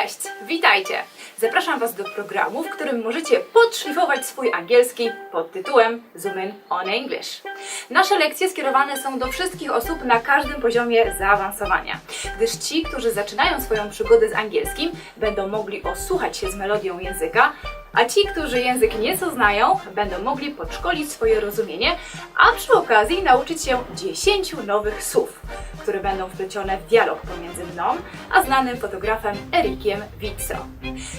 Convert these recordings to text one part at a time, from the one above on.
Cześć, witajcie! Zapraszam Was do programu, w którym możecie podszlifować swój angielski pod tytułem Zoom in on English. Nasze lekcje skierowane są do wszystkich osób na każdym poziomie zaawansowania, gdyż ci, którzy zaczynają swoją przygodę z angielskim, będą mogli osłuchać się z melodią języka, a ci, którzy język nieco znają, będą mogli podszkolić swoje rozumienie, a przy okazji nauczyć się 10 nowych słów, które będą wplecione w dialog pomiędzy mną a znanym fotografem Erikiem Witsoe.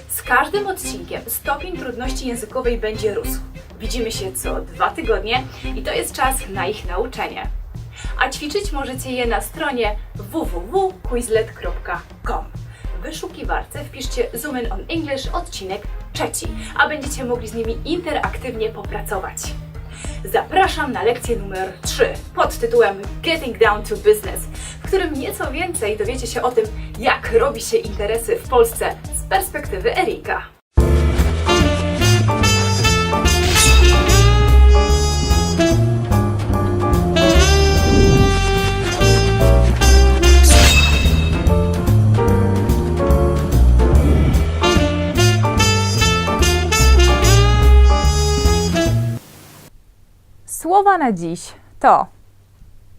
Z każdym odcinkiem stopień trudności językowej będzie rósł. Widzimy się co 2 tygodnie i to jest czas na ich nauczenie. A ćwiczyć możecie je na stronie www.quizlet.com. W wyszukiwarce wpiszcie Zoom in on English odcinek 3, a będziecie mogli z nimi interaktywnie popracować. Zapraszam na lekcję numer 3 pod tytułem Getting Down to Business, w którym nieco więcej dowiecie się o tym, jak robi się interesy w Polsce z perspektywy Erika. Słowa na dziś to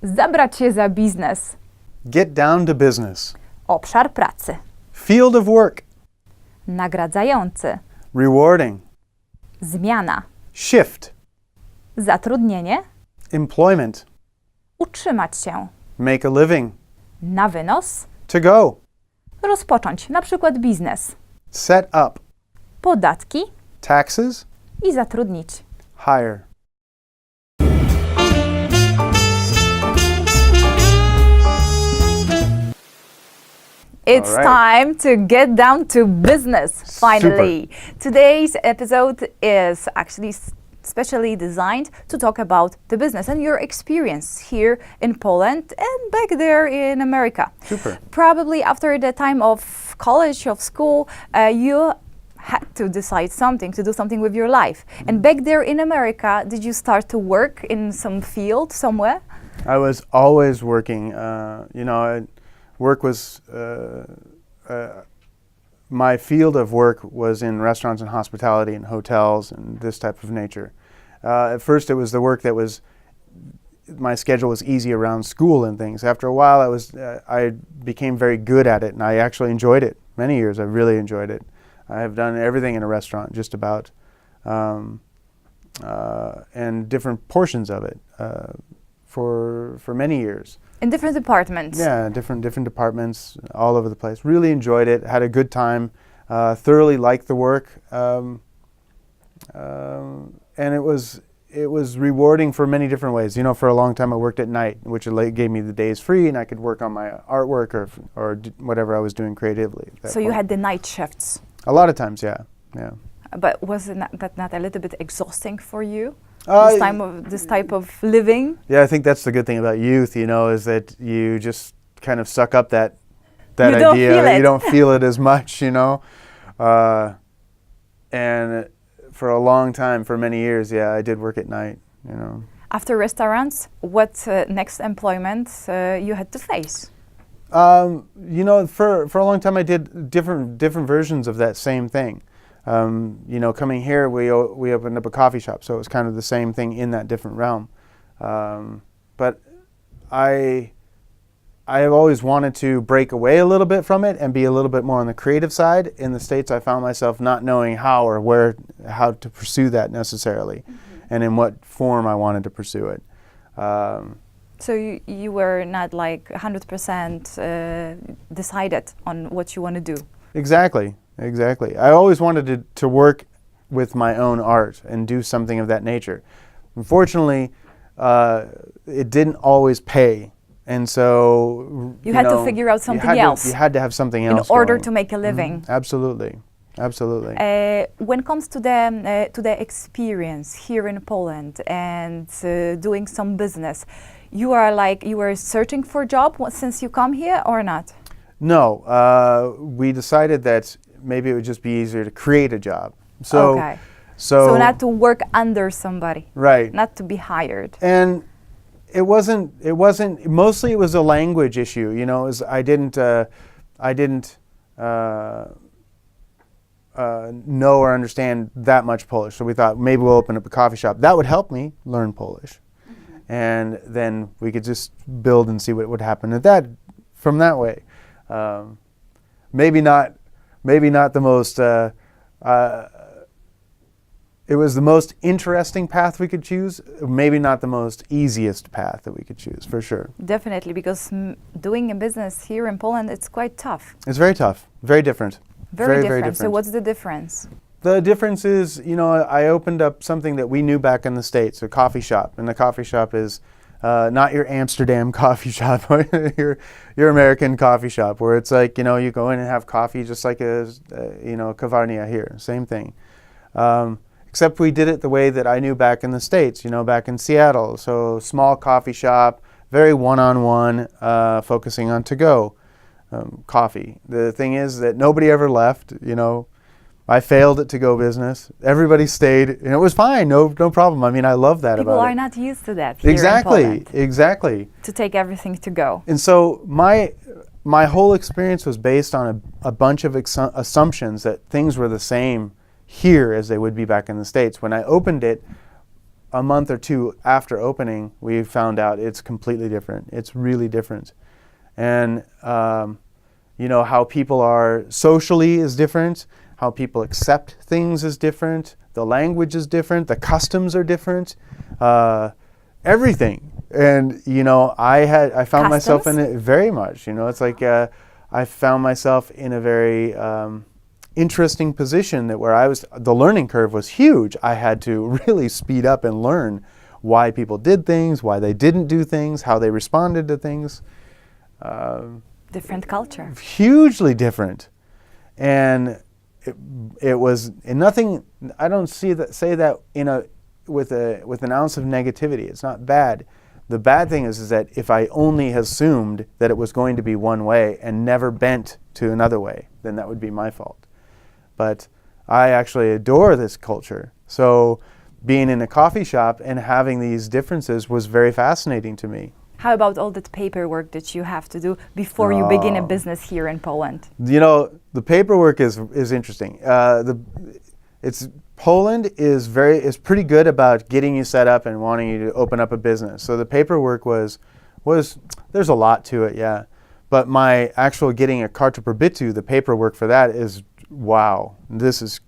zabrać się za biznes, Get down to business. obszar pracy, Field of work. nagradzający, Rewarding. zmiana, Shift. zatrudnienie, Employment. utrzymać się, Make a living. na wynos, To go. rozpocząć na przykład biznes, Set up. podatki Taxes. i zatrudnić. Hire. It's All right. time to get down to business, finally. Today's episode is actually specially designed to talk about the business and your experience here in Poland and back there in America. Super. Probably after the time of college, of school, you had to decide something, to do something with your life. And back there in America, did you start to work in some field somewhere? I was always working. Work was my field of work was in restaurants and hospitality and hotels and this type of nature. At first, it was the work that was my schedule was easy around school and things. After a while, I became very good at it, and I actually enjoyed it. Many years, I really enjoyed it. I have done everything in a restaurant, just about, and different portions of it for many years. In different departments? Yeah, different departments all over the place. Really enjoyed it. Had a good time. Thoroughly liked the work, and it was rewarding for many different ways. You know, for a long time I worked at night, which gave me the days free, and I could work on my artwork or whatever I was doing creatively. At that So you point. had the night shifts? A lot of times, yeah. But was that not a little bit exhausting for you? This type of living? Yeah, I think that's the good thing about youth, you know, is that you just kind of suck up that You don't idea. feel it. You don't feel it as much, you know. And for a long time, for many years, yeah, I did work at night, you know. After restaurants, what next employment you had to face? You know, for a long time I did different versions of that same thing. You know, coming here, we opened up a coffee shop, so it was kind of the same thing in that different realm. But I have always wanted to break away a little bit from it and be a little bit more on the creative side. In the States, I found myself not knowing how or how to pursue that necessarily, and in what form I wanted to pursue it. So you were not like 100% decided on what you want to do? Exactly. I always wanted to work with my own art and do something of that nature. Unfortunately, it didn't always pay, and so you had to figure out something else. You had to have something else in order going. to make a living. Absolutely. When it comes to the experience here in Poland and doing some business, you were searching for a job since you come here or not? No, we decided that maybe it would just be easier to create a job. So not to work under somebody. Right. Not to be hired. And it wasn't mostly it was a language issue, you know. I didn't know or understand that much Polish. So we thought maybe we'll open up a coffee shop. That would help me learn Polish. And then we could just build and see what would happen at that from that way. Maybe not the most. It was the most interesting path we could choose. Maybe not the most easiest path that we could choose, for sure. Definitely, because doing a business here in Poland, it's quite tough. It's very tough, very different. Very different. Very So different. what's the difference? The difference is, I opened up something that we knew back in the States, a coffee shop. And the coffee shop is not your Amsterdam coffee shop, your American coffee shop, where it's like, you go in and have coffee just like a kawarnia here, same thing. Except we did it the way that I knew back in the States, back in Seattle. So small coffee shop, very one-on-one, focusing on to-go coffee. The thing is that nobody ever left, I failed at to-go business. Everybody stayed, and it was fine, no problem. I mean, I love that People about are it. not used to that here in Poland, Exactly. to take everything to go. And so my whole experience was based on a bunch of assumptions that things were the same here as they would be back in the States. When I opened it, a month or two after opening, we found out it's completely different. It's really different. And how people are socially is different, how people accept things is different, the language is different, the customs are different, everything. And I found myself in it very much. It's like I found myself in a very interesting position where the learning curve was huge. I had to really speed up and learn why people did things, why they didn't do things, how they responded to things. Different culture. Hugely different. And it was nothing. I don't say that with an ounce of negativity. It's not bad. The bad thing is that if I only assumed that it was going to be one way and never bent to another way, then that would be my fault. But I actually adore this culture. So being in a coffee shop and having these differences was very fascinating to me. How about all that paperwork that you have to do before you begin a business here in Poland? The paperwork is interesting. Poland is pretty good about getting you set up and wanting you to open up a business. So the paperwork was there's a lot to it, yeah. But my actual getting a karta pobytu, the paperwork for that is wow. This is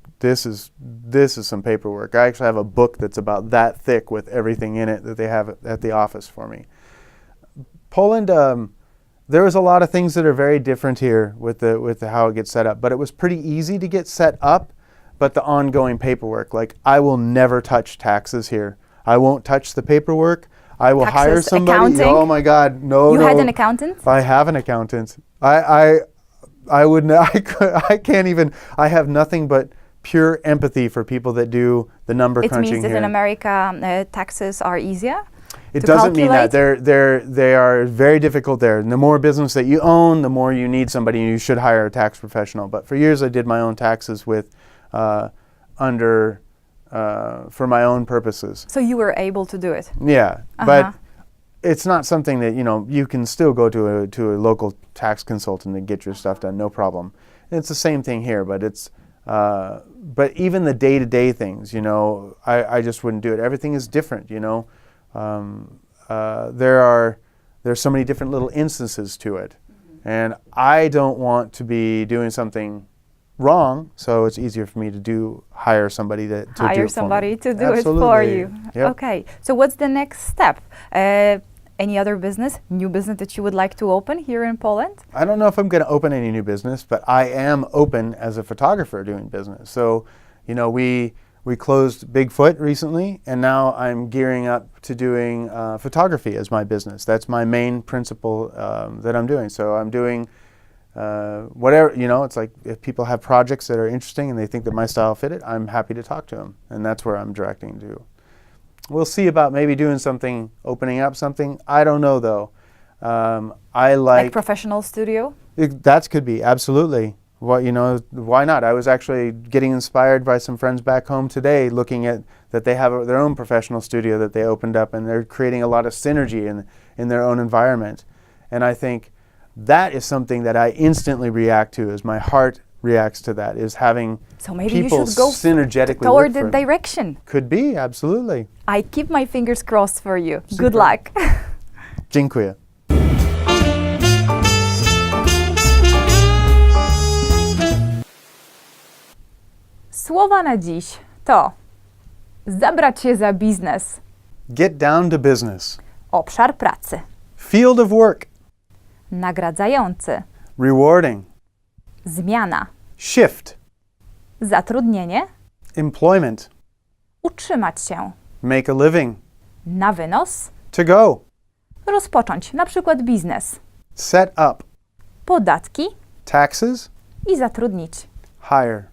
some paperwork. I actually have a book that's about that thick with everything in it that they have at the office for me. Poland, there was a lot of things that are very different here with how it gets set up, but it was pretty easy to get set up. But the ongoing paperwork, like I will never touch taxes here. I won't touch the paperwork. I will hire somebody. Accounting? Oh my God, no. You had an accountant? I have an accountant. I wouldn't. I can't even. I have nothing but pure empathy for people that do the number crunching here. It means that in America taxes are easier. It doesn't mean that. They are very difficult there. And the more business that you own, the more you need somebody. You should hire a tax professional. But for years, I did my own taxes for my own purposes. So you were able to do it. Yeah, but it's not something that you can still go to a local tax consultant and get your stuff done, no problem. And it's the same thing here, but it's but even the day-to-day things, I just wouldn't do it. Everything is different, There's so many different little instances to it, and I don't want to be doing something wrong, so it's easier for me to hire somebody to do it for you. Yep. Okay, so what's the next step? Any other new business that you would like to open here in Poland? I don't know if I'm going to open any new business, but I am open as a photographer doing business. So, we closed Bigfoot recently, and now I'm gearing up to doing photography as my business. That's my main principle that I'm doing. So I'm doing whatever, it's like if people have projects that are interesting and they think that my style fit it, I'm happy to talk to them. And that's where I'm directing to. We'll see about maybe doing something, opening up something. I don't know though. I like professional studio? That could be, absolutely. Well, why not? I was actually getting inspired by some friends back home today looking at that they have their own professional studio that they opened up, and they're creating a lot of synergy in their own environment. And I think that is something that I instantly react to, is my heart reacts to that, is having So maybe you people should go synergetically toward work the for it. direction. Could be, absolutely. I keep my fingers crossed for you. Good Super. luck. Dziękuję. Słowa na dziś to zabrać się za biznes, Get down to business. obszar pracy, Field of work. nagradzający, Rewarding. zmiana, Shift. zatrudnienie, Employment. utrzymać się, Make a living. na wynos, To go. rozpocząć, na przykład biznes, Set up. podatki Taxes. i zatrudnić. Hire.